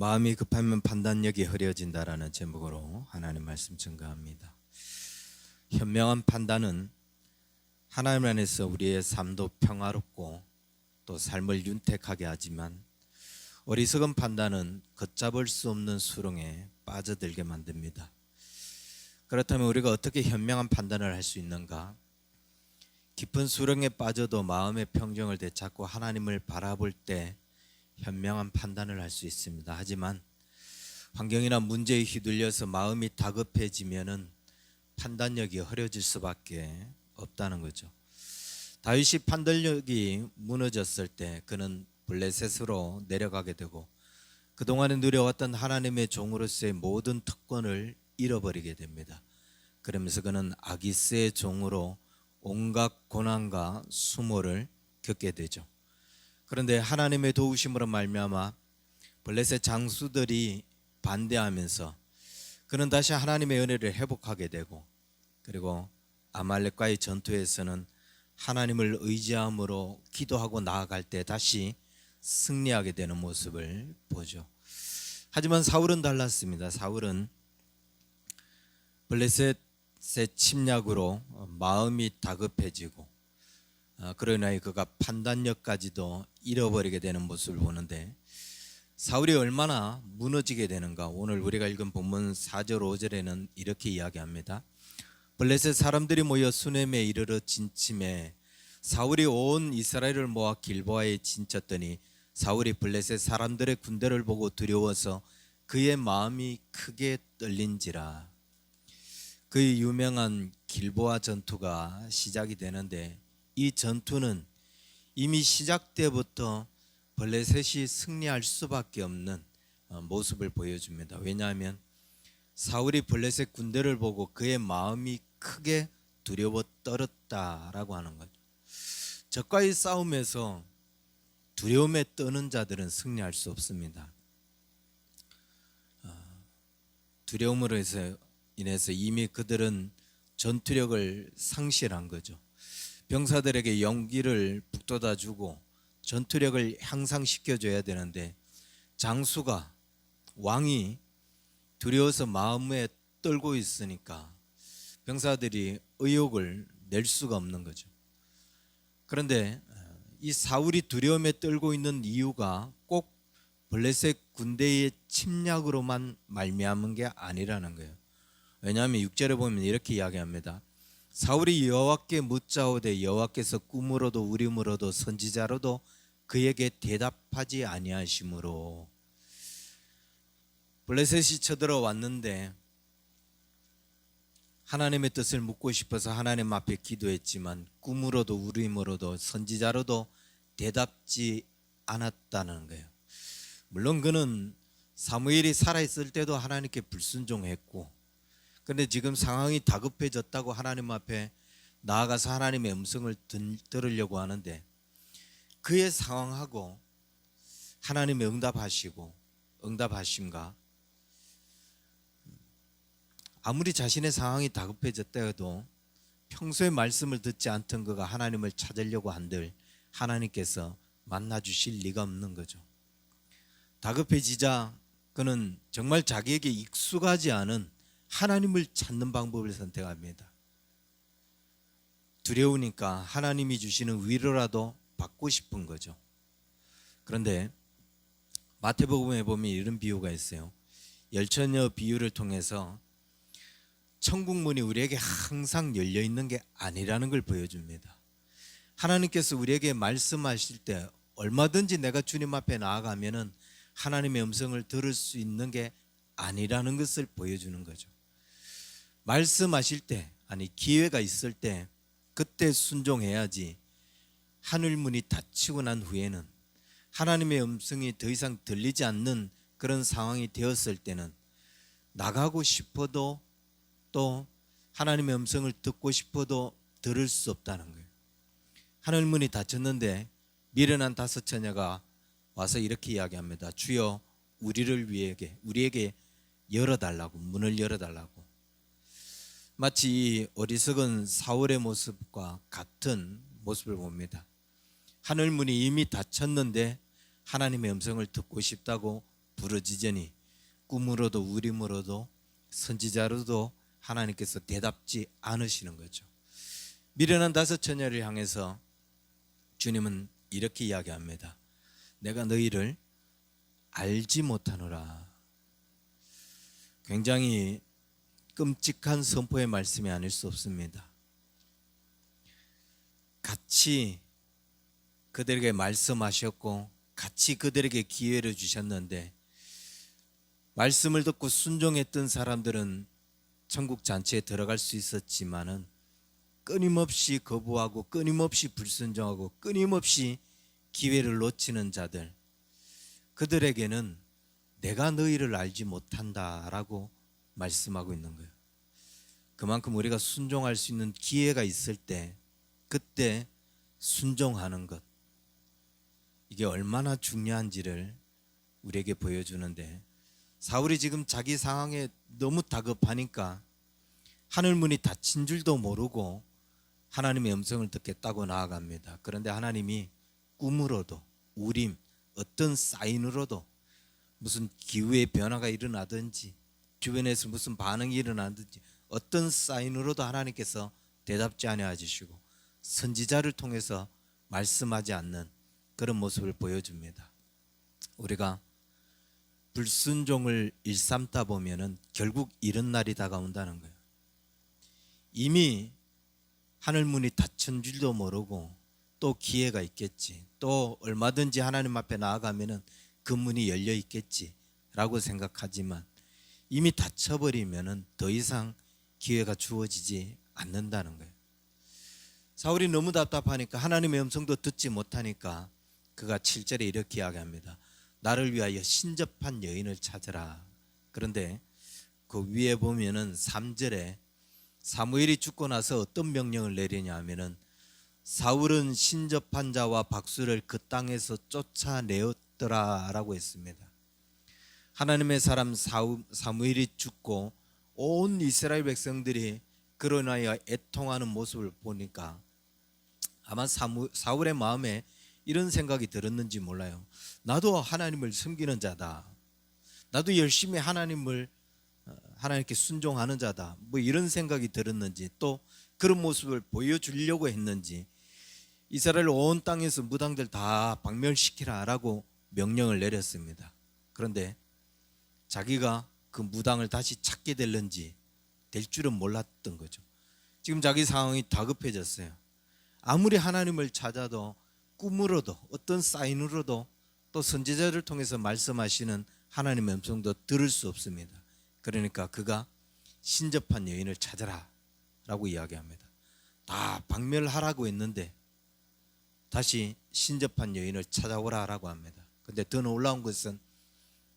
마음이 급하면 판단력이 흐려진다라는 제목으로 하나님 말씀 증거합니다. 현명한 판단은 하나님 안에서 우리의 삶도 평화롭고 또 삶을 윤택하게 하지만, 어리석은 판단은 걷잡을 수 없는 수렁에 빠져들게 만듭니다. 그렇다면 우리가 어떻게 현명한 판단을 할 수 있는가? 깊은 수렁에 빠져도 마음의 평정을 되찾고 하나님을 바라볼 때 현명한 판단을 할 수 있습니다. 하지만 환경이나 문제에 휘둘려서 마음이 다급해지면은 판단력이 흐려질 수밖에 없다는 거죠. 다윗이 판단력이 무너졌을 때 그는 블레셋으로 내려가게 되고, 그동안에 누려왔던 하나님의 종으로서의 모든 특권을 잃어버리게 됩니다. 그러면서 그는 아기스의 종으로 온갖 고난과 수모를 겪게 되죠. 그런데 하나님의 도우심으로 말미암아 블레셋 장수들이 반대하면서 그는 다시 하나님의 은혜를 회복하게 되고, 그리고 아말렉과의 전투에서는 하나님을 의지함으로 기도하고 나아갈 때 다시 승리하게 되는 모습을 보죠. 하지만 사울은 달랐습니다. 사울은 블레셋의 침략으로 마음이 다급해지고, 그러나 그가 판단력까지도 잃어버리게 되는 모습을 보는데, 사울이 얼마나 무너지게 되는가? 오늘 우리가 읽은 본문 4절 5절에는 이렇게 이야기합니다. 블레셋 사람들이 모여 수넴에 이르러 진침해 사울이 온 이스라엘을 모아 길보아에 진쳤더니 사울이 블레셋 사람들의 군대를 보고 두려워서 그의 마음이 크게 떨린지라. 그의 유명한 길보아 전투가 시작이 되는데, 이 전투는 이미 시작 때부터 블레셋이 승리할 수밖에 없는 모습을 보여줍니다. 왜냐하면 사울이 블레셋 군대를 보고 그의 마음이 크게 두려워 떨었다라고 하는 거죠. 적과의 싸움에서 두려움에 떠는 자들은 승리할 수 없습니다. 두려움으로 인해서 이미 그들은 전투력을 상실한 거죠. 병사들에게 용기를 북돋아주고 전투력을 향상시켜줘야 되는데, 장수가, 왕이 두려워서 마음에 떨고 있으니까 병사들이 의욕을 낼 수가 없는 거죠. 그런데 이 사울이 두려움에 떨고 있는 이유가 꼭 블레셋 군대의 침략으로만 말미암은 게 아니라는 거예요. 왜냐하면 6절에 보면 이렇게 이야기합니다. 사울이 여호와께 묻자오되 여호와께서 꿈으로도 우림으로도 선지자로도 그에게 대답하지 아니하시므로. 블레셋이 쳐들어왔는데 하나님의 뜻을 묻고 싶어서 하나님 앞에 기도했지만 꿈으로도 우림으로도 선지자로도 대답지 않았다는 거예요. 물론 그는 사무엘이 살아있을 때도 하나님께 불순종했고, 그런데 지금 상황이 다급해졌다고 하나님 앞에 나아가서 하나님의 음성을 들으려고 하는데, 그의 상황하고 하나님의 응답하심과 아무리 자신의 상황이 다급해졌다 해도 평소에 말씀을 듣지 않던 그가 하나님을 찾으려고 한들 하나님께서 만나주실 리가 없는 거죠. 다급해지자 그는 정말 자기에게 익숙하지 않은 하나님을 찾는 방법을 선택합니다. 두려우니까 하나님이 주시는 위로라도 받고 싶은 거죠. 그런데 마태복음에 보면 이런 비유가 있어요. 열처녀 비유를 통해서 천국 문이 우리에게 항상 열려 있는 게 아니라는 걸 보여줍니다. 하나님께서 우리에게 말씀하실 때 얼마든지 내가 주님 앞에 나아가면은 하나님의 음성을 들을 수 있는 게 아니라는 것을 보여주는 거죠. 말씀하실 때, 기회가 있을 때 그때 순종해야지, 하늘 문이 닫히고 난 후에는 하나님의 음성이 더 이상 들리지 않는 그런 상황이 되었을 때는 나가고 싶어도 또 하나님의 음성을 듣고 싶어도 들을 수 없다는 거예요. 하늘 문이 닫혔는데 미련한 다섯 처녀가 와서 이렇게 이야기합니다. 주여 우리에게 열어달라고, 문을 열어달라고. 마치 이 어리석은 사울의 모습과 같은 모습을 봅니다. 하늘 문이 이미 닫혔는데 하나님의 음성을 듣고 싶다고 부르짖으니 꿈으로도 우림으로도 선지자로도 하나님께서 대답지 않으시는 거죠. 미련한 다섯 처녀를 향해서 주님은 이렇게 이야기합니다. 내가 너희를 알지 못하노라. 굉장히 끔찍한 선포의 말씀이 아닐 수 없습니다. 같이 그들에게 말씀하셨고 같이 그들에게 기회를 주셨는데 말씀을 듣고 순종했던 사람들은 천국 잔치에 들어갈 수 있었지만은 끊임없이 거부하고 끊임없이 불순종하고 끊임없이 기회를 놓치는 자들, 그들에게는 내가 너희를 알지 못한다라고 말씀하고 있는 거예요. 그만큼 우리가 순종할 수 있는 기회가 있을 때 그때 순종하는 것, 이게 얼마나 중요한지를 우리에게 보여주는데, 사울이 지금 자기 상황에 너무 다급하니까 하늘 문이 닫힌 줄도 모르고 하나님의 음성을 듣겠다고 나아갑니다. 그런데 하나님이 꿈으로도 우림, 어떤 사인으로도 무슨 기후의 변화가 일어나든지 주변에서 무슨 반응이 일어나든지 어떤 사인으로도 하나님께서 대답지 않아 주시고 선지자를 통해서 말씀하지 않는 그런 모습을 보여줍니다. 우리가 불순종을 일삼다 보면은 결국 이런 날이 다가온다는 거예요. 이미 하늘문이 닫힌 줄도 모르고 또 기회가 있겠지, 또 얼마든지 하나님 앞에 나아가면은 그 문이 열려 있겠지라고 생각하지만 이미 닫혀버리면은 더 이상 기회가 주어지지 않는다는 거예요. 사울이 너무 답답하니까 하나님의 음성도 듣지 못하니까 그가 7절에 이렇게 이야기합니다. 나를 위하여 신접한 여인을 찾으라. 그런데 그 위에 보면은 3절에 사무엘이 죽고 나서 어떤 명령을 내리냐 하면은 사울은 신접한 자와 박수를 그 땅에서 쫓아내었더라라고 했습니다. 하나님의 사람 사무엘이 죽고 온 이스라엘 백성들이 그로 인하여 애통하는 모습을 보니까 아마 사울의 마음에 이런 생각이 들었는지 몰라요. 나도 하나님을 섬기는 자다, 나도 열심히 하나님께 순종하는 자다, 뭐 이런 생각이 들었는지, 또 그런 모습을 보여주려고 했는지 이스라엘 온 땅에서 무당들 다 박멸시키라라고 명령을 내렸습니다. 그런데 자기가 그 무당을 다시 찾게 될 줄은 몰랐던 거죠. 지금 자기 상황이 다급해졌어요. 아무리 하나님을 찾아도 꿈으로도 어떤 사인으로도 또 선지자를 통해서 말씀하시는 하나님의 음성도 들을 수 없습니다. 그러니까 그가 신접한 여인을 찾아라 라고 이야기합니다. 다 박멸하라고 했는데 다시 신접한 여인을 찾아오라 라고 합니다. 근데 더 놀라운 것은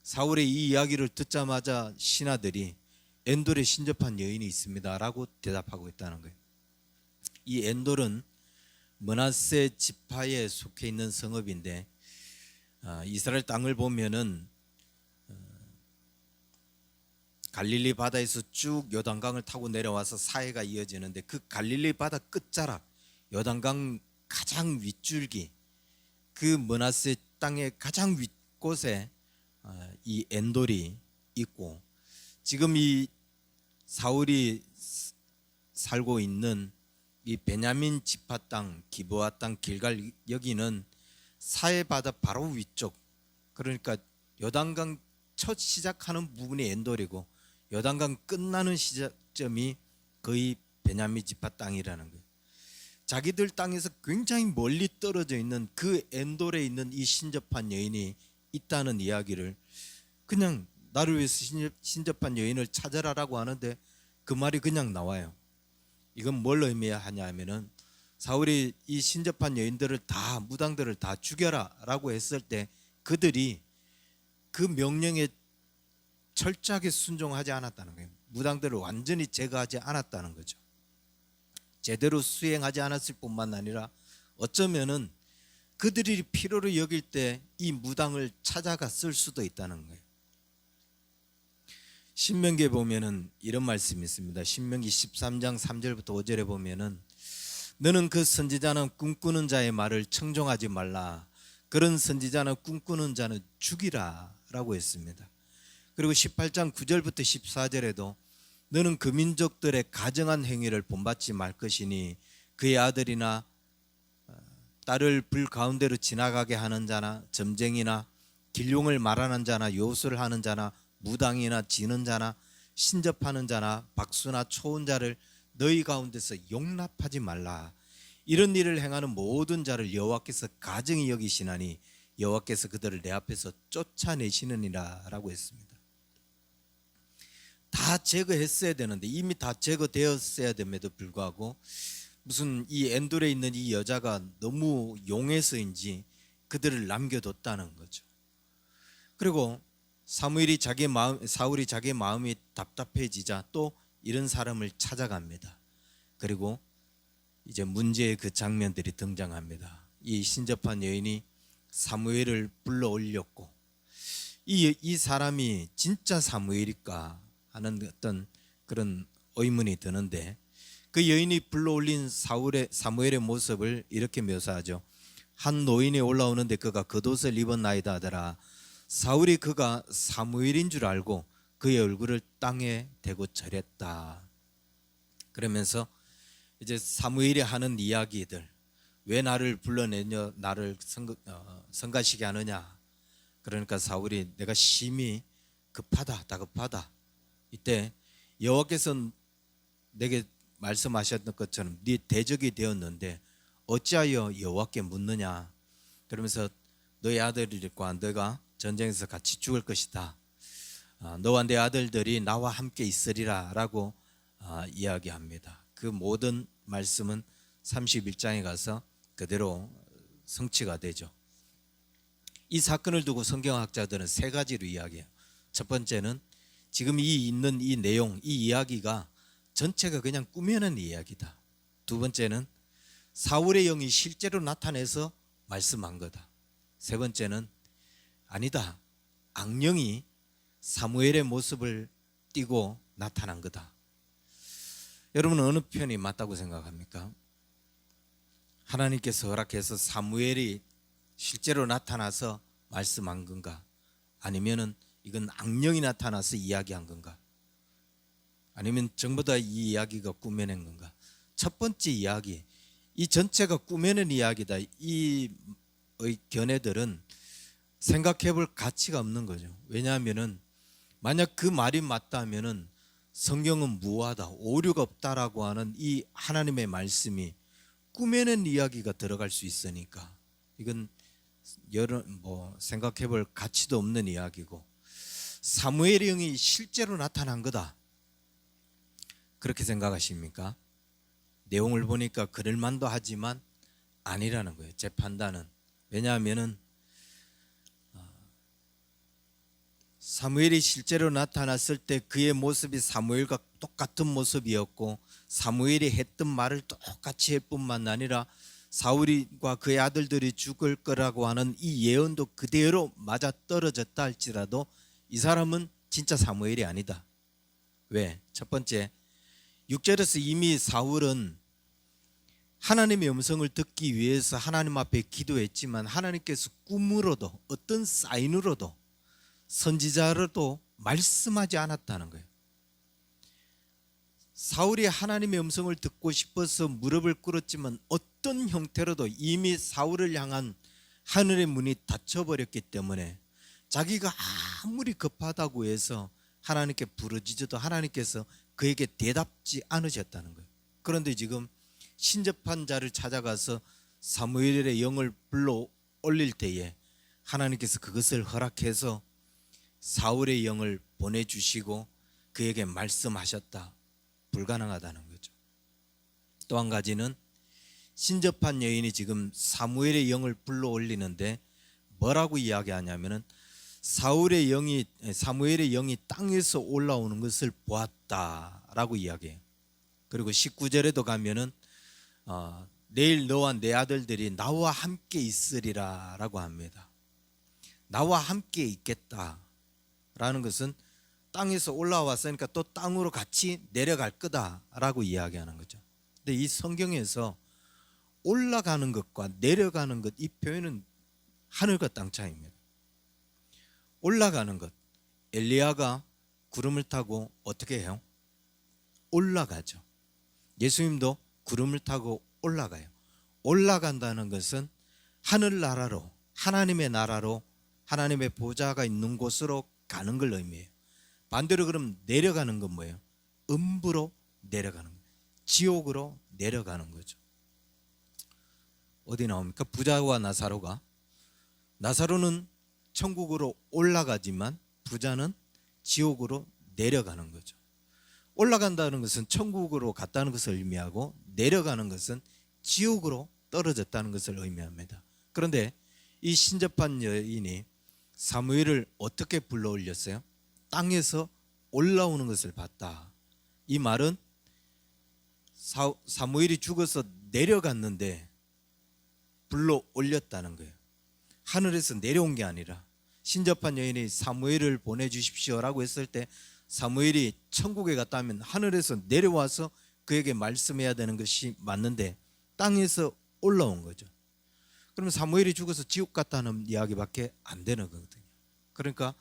사울의 이 이야기를 듣자마자 신하들이 엔돌에 신접한 여인이 있습니다 라고 대답하고 있다는 거예요. 이 엔돌은 므낫세 지파에 속해 있는 성읍인데 이스라엘 땅을 보면은 갈릴리 바다에서 쭉 요단강을 타고 내려와서 사해가 이어지는데 그 갈릴리 바다 끝자락 요단강 가장 윗줄기, 그 므낫세 땅의 가장 윗곳에 이 엔돌이 있고, 지금 이 사울이 살고 있는 이 베냐민 지파 땅, 기브아 땅, 길갈, 여기는 사해 바다 바로 위쪽, 그러니까 요단강 첫 시작하는 부분이 엔돌이고 요단강 끝나는 시작점이 거의 베냐민 지파 땅이라는 거예요. 자기들 땅에서 굉장히 멀리 떨어져 있는 그 엔돌에 있는 이 신접한 여인이 있다는 이야기를, 그냥 나를 위해서 신접한 여인을 찾아라라고 하는데 그 말이 그냥 나와요. 이건 뭘 의미하냐 하면은 사울이 이 신접한 여인들을 다, 무당들을 다 죽여라 라고 했을 때 그들이 그 명령에 철저하게 순종하지 않았다는 거예요. 무당들을 완전히 제거하지 않았다는 거죠. 제대로 수행하지 않았을 뿐만 아니라 어쩌면은 그들이 필요로 여길 때 이 무당을 찾아갔을 수도 있다는 거예요. 신명기에 보면은 이런 말씀이 있습니다. 신명기 13장 3절부터 5절에 보면은 너는 그 선지자는 꿈꾸는 자의 말을 청종하지 말라. 그런 선지자는 꿈꾸는 자는 죽이라 라고 했습니다. 그리고 18장 9절부터 14절에도 너는 그 민족들의 가증한 행위를 본받지 말 것이니 그의 아들이나 딸을 불 가운데로 지나가게 하는 자나 점쟁이나 길용을 말하는 자나 요술을 하는 자나 무당이나 지는 자나 신접하는 자나 박수나 초혼자를 너희 가운데서 용납하지 말라. 이런 일을 행하는 모든 자를 여호와께서 가증히 여기시나니 여호와께서 그들을 내 앞에서 쫓아내시느니라 라고 했습니다. 다 제거했어야 되는데 이미 다 제거되었어야 됨에도 불구하고 무슨 이 엔돌에 있는 이 여자가 너무 용해서인지 그들을 남겨뒀다는 거죠. 그리고 사울이 자기 마음이 답답해지자 또 이런 사람을 찾아갑니다. 그리고 이제 문제의 그 장면들이 등장합니다. 이 신접한 여인이 사무엘을 불러 올렸고 이 사람이 진짜 사무엘일까 하는 어떤 그런 의문이 드는데 그 여인이 불러올린 사무엘의 모습을 이렇게 묘사하죠. 한 노인이 올라오는데 그가 겉옷을 입었나이다 하더라. 사울이 그가 사무엘인 줄 알고 그의 얼굴을 땅에 대고 절했다. 그러면서 이제 사무엘이 하는 이야기들, 왜 나를 불러내냐, 나를 성가시게 하느냐. 그러니까 사울이 내가 심히 급하다, 다급하다. 이때 여호와께서 내게 말씀하셨던 것처럼 네 대적이 되었는데 어찌하여 여호와께 묻느냐. 그러면서 너의 아들들과 너가 전쟁에서 같이 죽을 것이다. 너와 내 아들들이 나와 함께 있으리라 라고 이야기합니다. 그 모든 말씀은 31장에 가서 그대로 성취가 되죠. 이 사건을 두고 성경학자들은 세 가지로 이야기해요. 첫 번째는 지금 있는 이 내용, 이 이야기가 전체가 그냥 꾸며낸 이야기다. 두 번째는 사울의 영이 실제로 나타내서 말씀한 거다. 세 번째는 아니다, 악령이 사무엘의 모습을 띠고 나타난 거다. 여러분은 어느 편이 맞다고 생각합니까? 하나님께서 허락해서 사무엘이 실제로 나타나서 말씀한 건가? 아니면은 이건 악령이 나타나서 이야기한 건가? 아니면 전부 다 이 이야기가 꾸며낸 건가? 첫 번째 이야기, 이 전체가 꾸며낸 이야기다. 이 견해들은 생각해 볼 가치가 없는 거죠. 왜냐하면은 만약 그 말이 맞다면은 성경은 무하다, 오류가 없다라고 하는 이 하나님의 말씀이 꾸며낸 이야기가 들어갈 수 있으니까 이건 생각해 볼 가치도 없는 이야기고, 사무엘의 영이 실제로 나타난 거다 그렇게 생각하십니까? 내용을 보니까 그럴만도 하지만 아니라는 거예요, 제 판단은. 왜냐하면은 사무엘이 실제로 나타났을 때 그의 모습이 사무엘과 똑같은 모습이었고 사무엘이 했던 말을 똑같이 할 뿐만 아니라 사울과 그의 아들들이 죽을 거라고 하는 이 예언도 그대로 맞아 떨어졌다 할지라도 이 사람은 진짜 사무엘이 아니다. 왜? 첫 번째, 6절에서 이미 사울은 하나님의 음성을 듣기 위해서 하나님 앞에 기도했지만 하나님께서 꿈으로도 어떤 사인으로도 선지자로도 말씀하지 않았다는 거예요. 사울이 하나님의 음성을 듣고 싶어서 무릎을 꿇었지만 어떤 형태로도 이미 사울을 향한 하늘의 문이 닫혀버렸기 때문에 자기가 아무리 급하다고 해서 하나님께 부르짖어도 하나님께서 그에게 대답지 않으셨다는 거예요. 그런데 지금 신접한 자를 찾아가서 사무엘의 영을 불러 올릴 때에 하나님께서 그것을 허락해서 사울의 영을 보내주시고 그에게 말씀하셨다. 불가능하다는 거죠. 또 한 가지는 신접한 여인이 지금 사무엘의 영을 불러 올리는데 뭐라고 이야기하냐면은 사무엘의 영이 땅에서 올라오는 것을 보았다라고 이야기해요. 그리고 19절에도 가면은 내일 너와 내 아들들이 나와 함께 있으리라라고 합니다. 나와 함께 있겠다라는 것은 땅에서 올라왔으니까 또 땅으로 같이 내려갈 거다라고 이야기하는 거죠. 근데 이 성경에서 올라가는 것과 내려가는 것, 이 표현은 하늘과 땅 차이입니다. 올라가는 것. 엘리야가 구름을 타고 어떻게 해요? 올라가죠. 예수님도 구름을 타고 올라가요. 올라간다는 것은 하늘나라로, 하나님의 나라로, 하나님의 보좌가 있는 곳으로 가는 걸 의미해요. 반대로 그럼 내려가는 건 뭐예요? 음부로 내려가는 거예요. 지옥으로 내려가는 거죠. 어디 나옵니까? 부자와 나사로는 천국으로 올라가지만 부자는 지옥으로 내려가는 거죠. 올라간다는 것은 천국으로 갔다는 것을 의미하고 내려가는 것은 지옥으로 떨어졌다는 것을 의미합니다. 그런데 이 신접한 여인이 사무엘을 어떻게 불러올렸어요? 땅에서 올라오는 것을 봤다. 이 말은 사무엘이 죽어서 내려갔는데 불러올렸다는 거예요. 하늘에서 내려온 게 아니라 신접한 여인이 사무엘을 보내주십시오라고 했을 때 사무엘이 천국에 갔다 하면 하늘에서 내려와서 그에게 말씀해야 되는 것이 맞는데 땅에서 올라온 거죠. 그러면 사무엘이 죽어서 지옥 갔다는 이야기밖에 안 되는 거거든요. 그러니까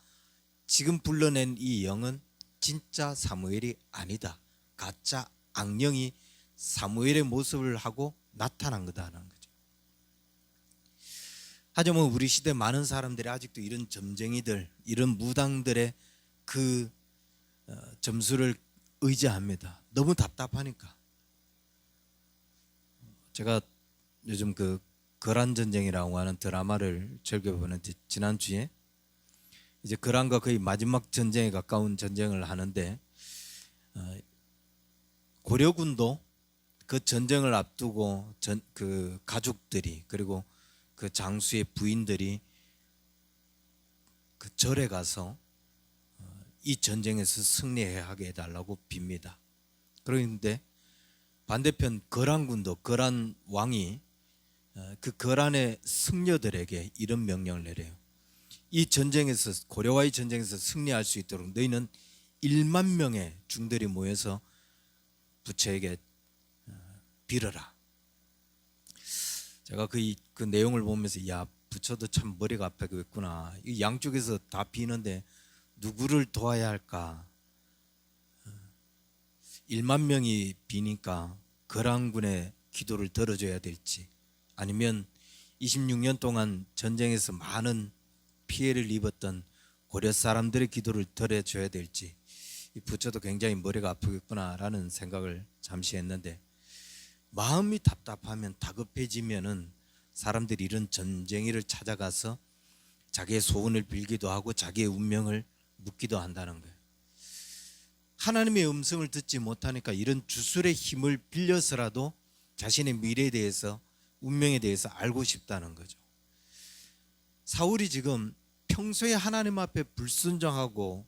지금 불러낸 이 영은 진짜 사무엘이 아니다. 가짜 악령이 사무엘의 모습을 하고 나타난 거다라는 거죠. 하지만 우리 시대 많은 사람들이 아직도 이런 점쟁이들, 이런 무당들의 그 점수를 의지합니다. 너무 답답하니까. 제가 요즘 그 거란 전쟁이라고 하는 드라마를 즐겨 보는데 지난주에 이제 거란과 거의 마지막 전쟁에 가까운 전쟁을 하는데 고려군도 그 전쟁을 앞두고 그 가족들이 그리고 그 장수의 부인들이 그 절에 가서 이 전쟁에서 승리하게 해달라고 빕니다. 그런데 반대편 거란군도 거란 왕이 그 거란의 승려들에게 이런 명령을 내려요. 이 전쟁에서 고려와의 전쟁에서 승리할 수 있도록 너희는 1만 명의 중들이 모여서 부처에게 빌어라. 제가 그 내용을 보면서 야 부처도 참 머리가 아프겠구나. 이 양쪽에서 다 비는데 누구를 도와야 할까? 1만 명이 비니까 거란군의 기도를 들어줘야 될지 아니면 26년 동안 전쟁에서 많은 피해를 입었던 고려 사람들의 기도를 들어줘야 될지 이 부처도 굉장히 머리가 아프겠구나라는 생각을 잠시 했는데 마음이 답답하면 다급해지면은 사람들이 이런 전쟁이를 찾아가서 자기의 소원을 빌기도 하고 자기의 운명을 묻기도 한다는 거예요. 하나님의 음성을 듣지 못하니까 이런 주술의 힘을 빌려서라도 자신의 미래에 대해서 운명에 대해서 알고 싶다는 거죠. 사울이 지금 평소에 하나님 앞에 불순종하고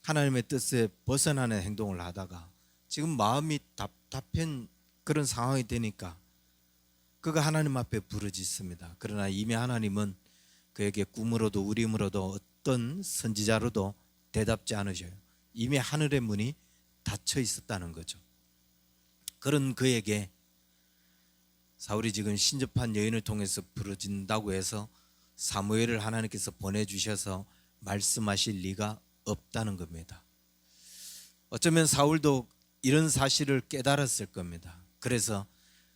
하나님의 뜻에 벗어나는 행동을 하다가 지금 마음이 답답한 그런 상황이 되니까 그가 하나님 앞에 부르짖습니다. 그러나 이미 하나님은 그에게 꿈으로도 우림으로도 어떤 선지자로도 대답지 않으셔요. 이미 하늘의 문이 닫혀 있었다는 거죠. 그런 그에게 사울이 지금 신접한 여인을 통해서 부르짖는다고 해서 사무엘을 하나님께서 보내주셔서 말씀하실 리가 없다는 겁니다. 어쩌면 사울도 이런 사실을 깨달았을 겁니다. 그래서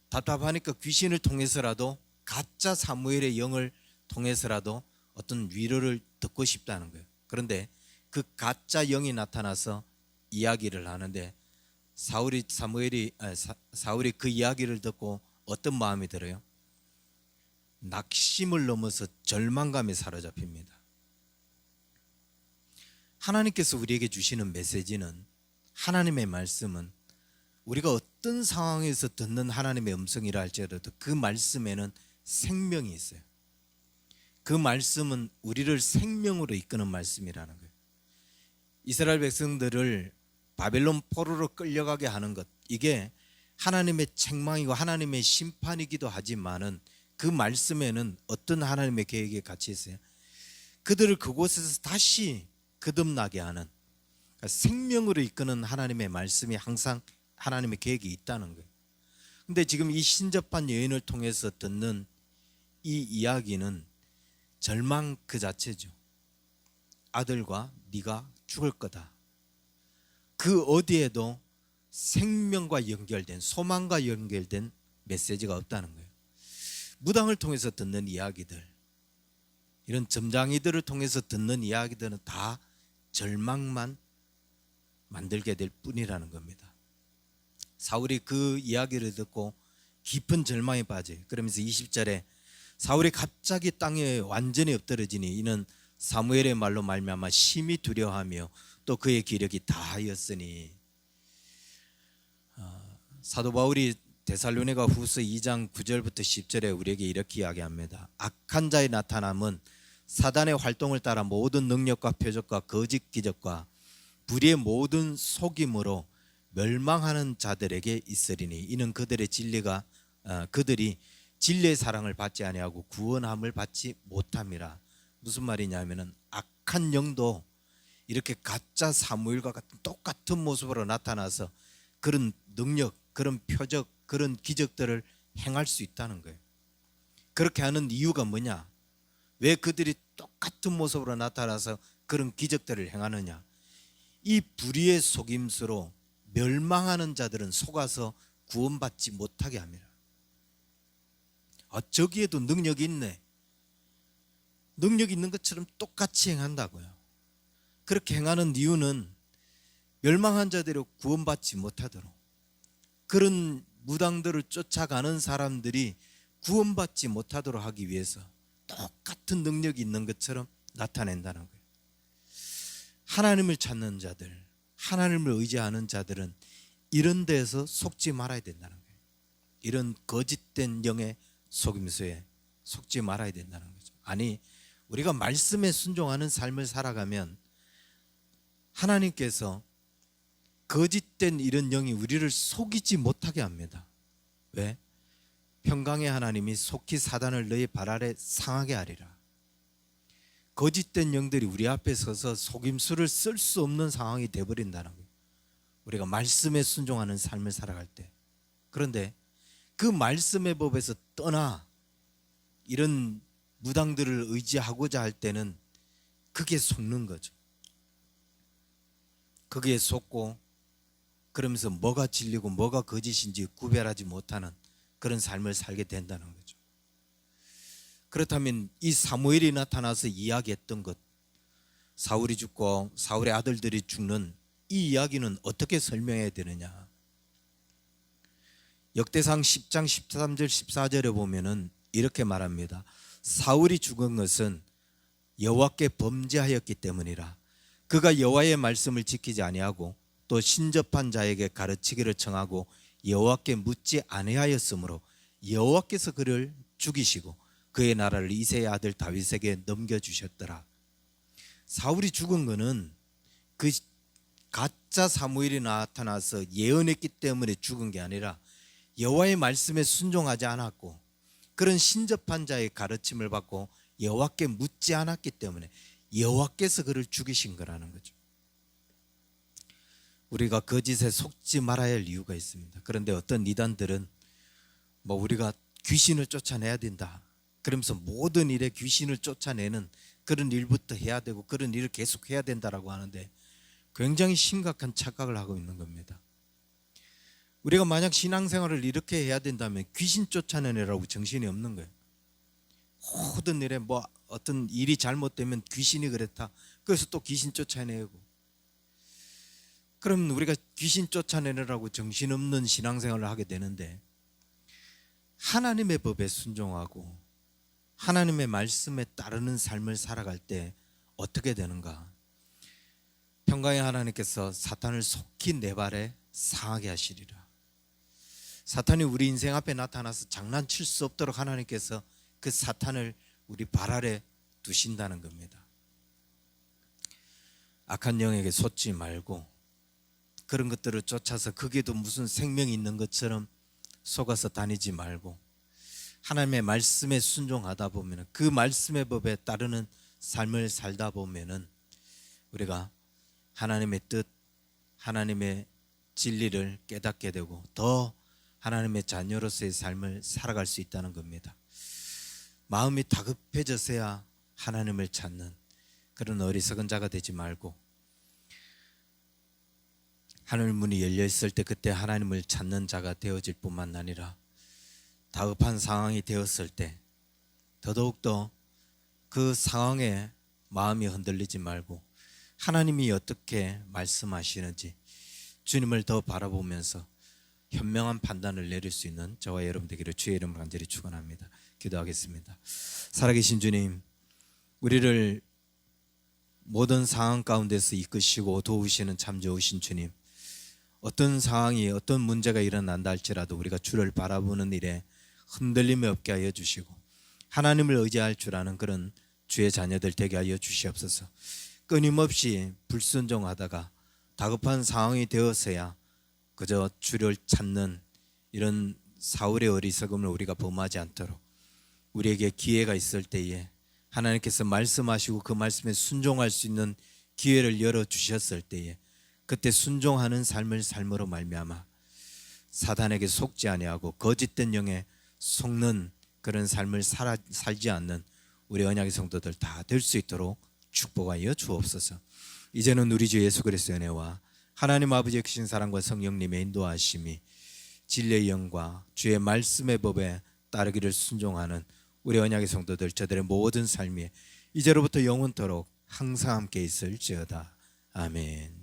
답답하니까 귀신을 통해서라도 가짜 사무엘의 영을 통해서라도 어떤 위로를 듣고 싶다는 거예요. 그런데 그 가짜 영이 나타나서 이야기를 하는데 사울이 그 이야기를 듣고 어떤 마음이 들어요? 낙심을 넘어서 절망감에 사로잡힙니다. 하나님께서 우리에게 주시는 메시지는 하나님의 말씀은 우리가 어떤 상황에서 듣는 하나님의 음성이라 할지라도 그 말씀에는 생명이 있어요. 그 말씀은 우리를 생명으로 이끄는 말씀이라는 거예요. 이스라엘 백성들을 바벨론 포로로 끌려가게 하는 것, 이게 하나님의 책망이고 하나님의 심판이기도 하지만은 그 말씀에는 어떤 하나님의 계획이 같이 있어요. 그들을 그곳에서 다시 거듭나게 하는, 그러니까 생명으로 이끄는 하나님의 말씀이 항상 하나님의 계획이 있다는 거예요. 근데 지금 이 신접한 여인을 통해서 듣는 이 이야기는 절망 그 자체죠. 아들과 네가 죽을 거다. 그 어디에도 생명과 연결된, 소망과 연결된 메시지가 없다는 거예요. 무당을 통해서 듣는 이야기들, 이런 점장이들을 통해서 듣는 이야기들은 다 절망만 만들게 될 뿐이라는 겁니다. 사울이 그 이야기를 듣고 깊은 절망에 빠져요. 그러면서 20절에 사울이 갑자기 땅에 완전히 엎드러지니 이는 사무엘의 말로 말미암아 심히 두려워하며 또 그의 기력이 다하였으니. 사도 바울이 데살로니가 후서 2장 9절부터 10절에 우리에게 이렇게 이야기합니다. 악한 자의 나타남은 사단의 활동을 따라 모든 능력과 표적과 거짓 기적과 불의의 모든 속임으로 멸망하는 자들에게 있으리니 이는 그들이 진리의 사랑을 받지 아니하고 구원함을 받지 못함이라. 무슨 말이냐면은 악한 영도 이렇게 가짜 사무엘과 같은 똑같은 모습으로 나타나서 그런 능력, 그런 표적, 그런 기적들을 행할 수 있다는 거예요. 그렇게 하는 이유가 뭐냐? 왜 그들이 똑같은 모습으로 나타나서 그런 기적들을 행하느냐? 이 불의의 속임수로 멸망하는 자들은 속아서 구원받지 못하게 합니다. 저기에도 능력이 있네. 능력이 있는 것처럼 똑같이 행한다고요. 그렇게 행하는 이유는 멸망한 자들이 구원받지 못하도록, 그런 무당들을 쫓아가는 사람들이 구원받지 못하도록 하기 위해서 똑같은 능력이 있는 것처럼 나타낸다는 거예요. 하나님을 찾는 자들, 하나님을 의지하는 자들은 이런 데에서 속지 말아야 된다는 거예요. 이런 거짓된 영의 속임수에 속지 말아야 된다는 거죠. 아니, 우리가 말씀에 순종하는 삶을 살아가면 하나님께서 거짓된 이런 영이 우리를 속이지 못하게 합니다. 왜? 평강의 하나님이 속히 사단을 너희 발 아래 상하게 하리라. 거짓된 영들이 우리 앞에 서서 속임수를 쓸 수 없는 상황이 되어버린다는 거예요. 우리가 말씀에 순종하는 삶을 살아갈 때. 그런데 그 말씀의 법에서 떠나 이런 무당들을 의지하고자 할 때는 그게 속는 거죠. 거기에 속고 그러면서 뭐가 진리고 뭐가 거짓인지 구별하지 못하는 그런 삶을 살게 된다는 거죠. 그렇다면 이 사무엘이 나타나서 이야기했던 것, 사울이 죽고 사울의 아들들이 죽는 이 이야기는 어떻게 설명해야 되느냐? 역대상 10장 13절 14절에 보면은 이렇게 말합니다. 사울이 죽은 것은 여호와께 범죄하였기 때문이라. 그가 여호와의 말씀을 지키지 아니하고 또 신접한 자에게 가르치기를 청하고 여호와께 묻지 아니하였으므로 여호와께서 그를 죽이시고 그의 나라를 이새의 아들 다윗에게 넘겨주셨더라. 사울이 죽은 것은 그 가짜 사무엘이 나타나서 예언했기 때문에 죽은 게 아니라 여호와의 말씀에 순종하지 않았고 그런 신접한 자의 가르침을 받고 여호와께 묻지 않았기 때문에 여호와께서 그를 죽이신 거라는 거죠. 우리가 거짓에 속지 말아야 할 이유가 있습니다. 그런데 어떤 이단들은 우리가 귀신을 쫓아내야 된다, 그러면서 모든 일에 귀신을 쫓아내는 그런 일부터 해야 되고 그런 일을 계속 해야 된다라고 하는데 굉장히 심각한 착각을 하고 있는 겁니다. 우리가 만약 신앙생활을 이렇게 해야 된다면 귀신 쫓아내느라고 정신이 없는 거예요. 모든 일에 어떤 일이 잘못되면 귀신이 그랬다, 그래서 또 귀신 쫓아내고, 그럼 우리가 귀신 쫓아내느라고 정신없는 신앙생활을 하게 되는데 하나님의 법에 순종하고 하나님의 말씀에 따르는 삶을 살아갈 때 어떻게 되는가? 평강의 하나님께서 사탄을 속히 내 발에 상하게 하시리라. 사탄이 우리 인생 앞에 나타나서 장난칠 수 없도록 하나님께서 그 사탄을 우리 발 아래 두신다는 겁니다. 악한 영에게 솟지 말고 그런 것들을 쫓아서 거기에도 무슨 생명이 있는 것처럼 속아서 다니지 말고 하나님의 말씀에 순종하다 보면, 그 말씀의 법에 따르는 삶을 살다 보면은 우리가 하나님의 뜻, 하나님의 진리를 깨닫게 되고 더 하나님의 자녀로서의 삶을 살아갈 수 있다는 겁니다. 마음이 다급해져서야 하나님을 찾는 그런 어리석은 자가 되지 말고 하늘 문이 열려 있을 때 그때 하나님을 찾는 자가 되어질 뿐만 아니라 다급한 상황이 되었을 때 더더욱더 그 상황에 마음이 흔들리지 말고 하나님이 어떻게 말씀하시는지 주님을 더 바라보면서 현명한 판단을 내릴 수 있는 저와 여러분 되기를 주의 이름으로 간절히 축원합니다. 기도하겠습니다. 살아계신 주님, 우리를 모든 상황 가운데서 이끄시고 도우시는 참 좋으신 주님, 어떤 상황이 어떤 문제가 일어난다 할지라도 우리가 주를 바라보는 일에 흔들림이 없게 하여 주시고 하나님을 의지할 줄 아는 그런 주의 자녀들 되게 하여 주시옵소서. 끊임없이 불순종하다가 다급한 상황이 되어서야 그저 주를 찾는 이런 사울의 어리석음을 우리가 범하지 않도록 우리에게 기회가 있을 때에 하나님께서 말씀하시고 그 말씀에 순종할 수 있는 기회를 열어주셨을 때에 그때 순종하는 삶을 삶으로 말미암아 사단에게 속지 아니하고 거짓된 영에 속는 그런 삶을 살지 않는 우리 언약의 성도들 다 될 수 있도록 축복하여 주옵소서. 이제는 우리 주 예수 그리스도의 은혜와 하나님 아버지의 크신 사랑과 성령님의 인도하심이 진리의 영과 주의 말씀의 법에 따르기를 순종하는 우리 언약의 성도들 저들의 모든 삶이 이제로부터 영원토록 항상 함께 있을지어다. 아멘.